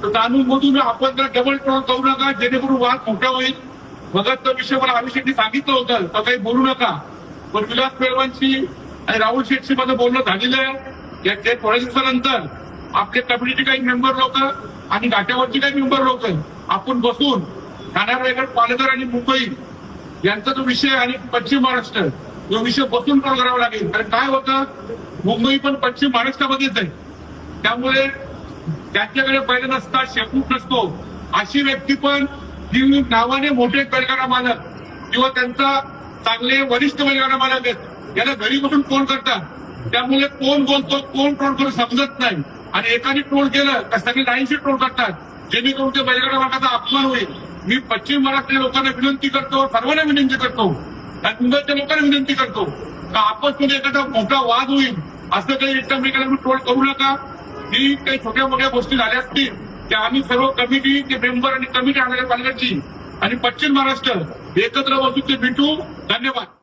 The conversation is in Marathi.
तर जाणून आपण जर डबल ट्रोल करू नका, जेणेकरून वाद मोठा होईल. भगतचा विषय मला अमित शेट्टी सांगितलं होतं तर काही बोलू नका. पण विलास पेलवांशी आणि राहुल शेट्टी माझं बोलणं झालेलं आहे. या थोड्या दिवसानंतर आपले कम्युनिटी काही मेंबर लोक आणि घाट्यावरची काही मेंबर लोक आपण बसून ठाणे, रायगड, पालघर आणि मुंबई यांचा जो विषय आणि पश्चिम महाराष्ट्र जो विषय बसून ट्रोल करावा लागेल. कारण काय होतं, मुंबई पण पश्चिम महाराष्ट्रामध्येच आहे. त्यामुळे त्यांच्याकडे बैल नसतात, शेपूट नसतो. अशी व्यक्ती पण जी नावाने मोठे बैलगाडा मालक किंवा त्यांचा चांगले वरिष्ठ बैलगाडा मालक आहेत, याला घरी बसून ट्रोल करतात. त्यामुळे कोण बोलतो कोण ट्रोल करून समजत नाही. आणि एकाने ट्रोल केलं तर सगळे लाईनशी ट्रोल करतात, जेणेकरून ते बैलगाडा मालकाचा अपमान होईल. मी पश्चिम महाराष्ट्रीय लोकांना विनंती करतो, सर्वांना विनंती करतो आणि मुंबईच्या लोकांना विनंती करतो का आपसमध्ये एखादा मोठा वाद होईल असं काही एकमेकांना ट्रोल करू नका. ही काही छोट्या मोठ्या गोष्टी झाल्या असतील त्या आम्ही सर्व कमिटी ते मेंबर आणि कमिटी आणायला पालघरची आणि पश्चिम महाराष्ट्र एकत्र बसून ते भेटू. धन्यवाद.